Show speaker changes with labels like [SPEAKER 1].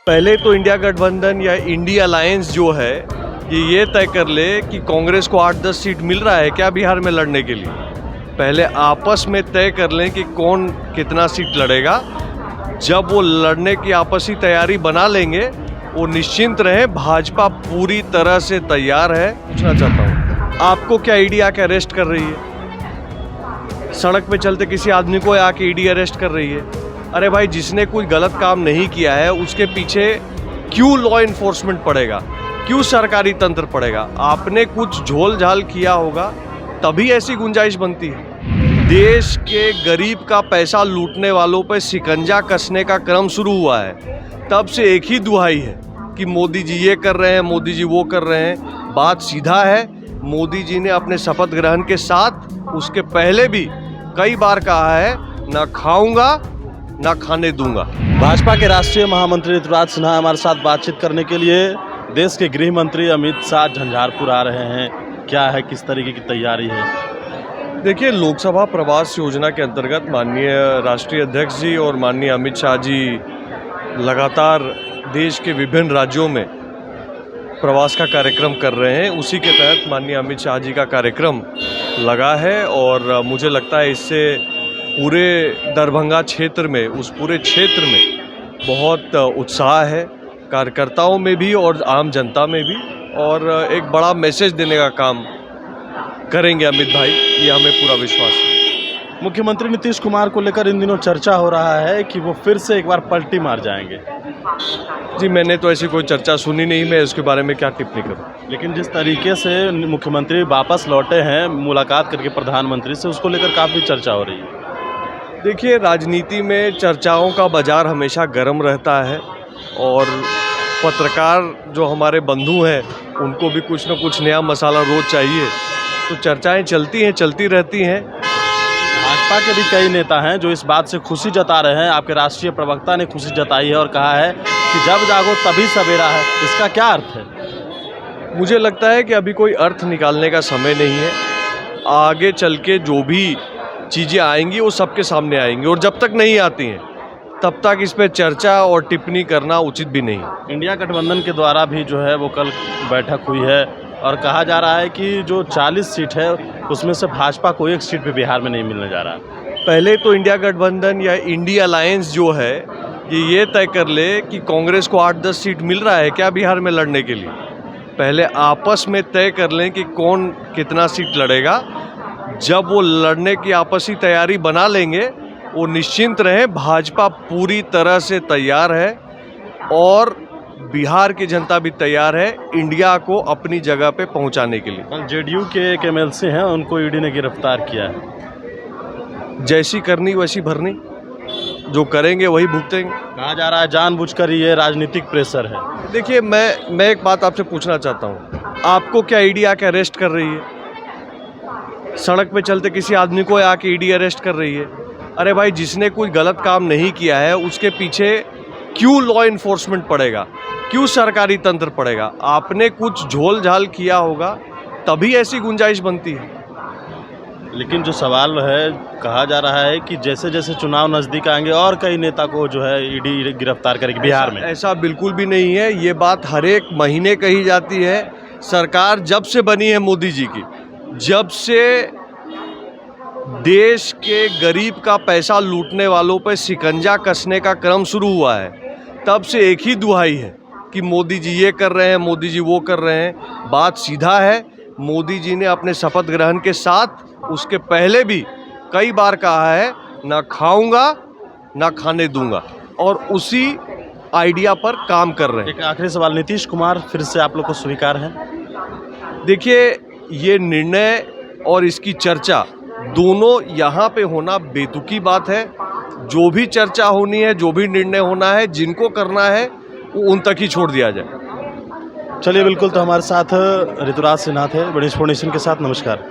[SPEAKER 1] पहले तो इंडिया गठबंधन या इंडिया अलायंस जो है ये तय कर ले कि कांग्रेस को 8-10 सीट मिल रहा है क्या बिहार में लड़ने के लिए। पहले आपस में तय कर लें कि कौन कितना सीट लड़ेगा। जब वो लड़ने की आपसी तैयारी बना लेंगे वो निश्चिंत रहे, भाजपा पूरी तरह से तैयार है। पूछना चाहता हूँ, आपको क्या ईडी आके अरेस्ट कर रही है? सड़क पे चलते किसी आदमी को आके ईडी अरेस्ट कर रही है? अरे भाई, जिसने कोई गलत काम नहीं किया है उसके पीछे क्यों लॉ इन्फोर्समेंट पड़ेगा, क्यों सरकारी तंत्र पड़ेगा? आपने कुछ झोल झाल किया होगा तभी ऐसी गुंजाइश बनती है। देश के गरीब का पैसा लूटने वालों पर शिकंजा कसने का क्रम शुरू हुआ है। तब से एक ही दुहाई है कि मोदी जी ये कर रहे हैं, मोदी जी वो कर रहे हैं। बात सीधा है, मोदी जी ने अपने शपथ ग्रहण के साथ उसके पहले भी कई बार कहा है, ना खाऊंगा ना खाने दूंगा।
[SPEAKER 2] भाजपा के राष्ट्रीय महामंत्री ऋतुराज सिन्हा हमारे साथ बातचीत करने के लिए देश के गृह मंत्री अमित शाह झंझारपुर आ रहे हैं। क्या है, किस तरीके की तैयारी है?
[SPEAKER 1] देखिए, लोकसभा प्रवास योजना के अंतर्गत माननीय राष्ट्रीय अध्यक्ष जी और माननीय अमित शाह जी लगातार देश के विभिन्न राज्यों में प्रवास का कार्यक्रम कर रहे हैं। उसी के तहत माननीय अमित शाह जी का कार्यक्रम लगा है और मुझे लगता है इससे पूरे दरभंगा क्षेत्र में, उस पूरे क्षेत्र में बहुत उत्साह है, कार्यकर्ताओं में भी और आम जनता में भी, और एक बड़ा मैसेज देने का काम करेंगे अमित भाई, ये हमें पूरा विश्वास है।
[SPEAKER 2] मुख्यमंत्री नीतीश कुमार को लेकर इन दिनों चर्चा हो रहा है कि वो फिर से एक बार पलटी मार जाएंगे।
[SPEAKER 1] जी, मैंने तो ऐसी कोई चर्चा सुनी नहीं, मैं इसके बारे में क्या टिप्पणी करूं।
[SPEAKER 2] लेकिन जिस तरीके से मुख्यमंत्री वापस लौटे हैं मुलाकात करके प्रधानमंत्री से, उसको लेकर काफ़ी चर्चा हो रही है।
[SPEAKER 1] देखिए, राजनीति में चर्चाओं का बाजार हमेशा गर्म रहता है और पत्रकार जो हमारे बंधु हैं उनको भी कुछ न कुछ नया मसाला रोज चाहिए, तो चर्चाएं चलती हैं, चलती रहती हैं।
[SPEAKER 2] भाजपा के भी कई नेता हैं जो इस बात से खुशी जता रहे हैं। आपके राष्ट्रीय प्रवक्ता ने खुशी जताई है और कहा है कि जब जागो तभी सवेरा है। इसका क्या अर्थ है?
[SPEAKER 1] मुझे लगता है कि अभी कोई अर्थ निकालने का समय नहीं है। आगे चल के जो भी चीज़ें आएंगी वो सबके सामने आएंगी, और जब तक नहीं आती हैं तब तक इस पर चर्चा और टिप्पणी करना उचित भी नहीं।
[SPEAKER 2] इंडिया गठबंधन के द्वारा भी जो है वो कल बैठक हुई है और कहा जा रहा है कि जो 40 सीट है उसमें से भाजपा को 1 सीट भी बिहार में नहीं मिलने जा रहा है।
[SPEAKER 1] पहले तो इंडिया गठबंधन या इंडिया अलायंस जो है ये तय कर ले कि कांग्रेस को 8-10 सीट मिल रहा है क्या बिहार में लड़ने के लिए। पहले आपस में तय कर लें कि कौन कितना सीट लड़ेगा। जब वो लड़ने की आपसी तैयारी बना लेंगे वो निश्चिंत रहे, भाजपा पूरी तरह से तैयार है और बिहार की जनता भी तैयार है इंडिया को अपनी जगह पे पहुंचाने के लिए।
[SPEAKER 2] कल जेडीयू के एक एमएलसी हैं, उनको ईडी ने गिरफ्तार किया है।
[SPEAKER 1] जैसी करनी वैसी भरनी, जो करेंगे वही भुगतेंगे।
[SPEAKER 2] कहा जा रहा है जानबूझकर ये राजनीतिक प्रेशर है।
[SPEAKER 1] देखिए, मैं एक बात आपसे पूछना चाहता हूँ, आपको क्या ईडी आके अरेस्ट कर रही है? सड़क पे चलते किसी आदमी को आके ईडी अरेस्ट कर रही है? अरे भाई, जिसने कोई गलत काम नहीं किया है उसके पीछे क्यों लॉ इन्फोर्समेंट पड़ेगा, क्यों सरकारी तंत्र पड़ेगा? आपने कुछ झोल झाल किया होगा तभी ऐसी गुंजाइश बनती है।
[SPEAKER 2] लेकिन जो सवाल है, कहा जा रहा है कि जैसे जैसे चुनाव नज़दीक आएंगे और कई नेता को जो है ईडी गिरफ्तार करेगी बिहार में।
[SPEAKER 1] ऐसा बिल्कुल भी नहीं है। ये बात हर एक महीने कही जाती है। सरकार जब से बनी है मोदी जी की, जब से देश के गरीब का पैसा लूटने वालों पर शिकंजा कसने का क्रम शुरू हुआ है, तब से एक ही दुहाई है कि मोदी जी ये कर रहे हैं, मोदी जी वो कर रहे हैं। बात सीधा है, मोदी जी ने अपने शपथ ग्रहण के साथ उसके पहले भी कई बार कहा है, ना खाऊंगा ना खाने दूंगा, और उसी आइडिया पर काम कर रहे हैं।
[SPEAKER 2] एक आखिरी सवाल, नीतीश कुमार फिर से आप लोग को स्वीकार है?
[SPEAKER 1] देखिए, ये निर्णय और इसकी चर्चा दोनों यहाँ पे होना बेतुकी बात है। जो भी चर्चा होनी है, जो भी निर्णय होना है, जिनको करना है वो उन तक ही छोड़ दिया जाए।
[SPEAKER 2] चलिए, बिल्कुल। तो हमारे साथ ऋतुराज सिन्हा थे बड़ी इन्फॉर्मेशन के साथ। नमस्कार।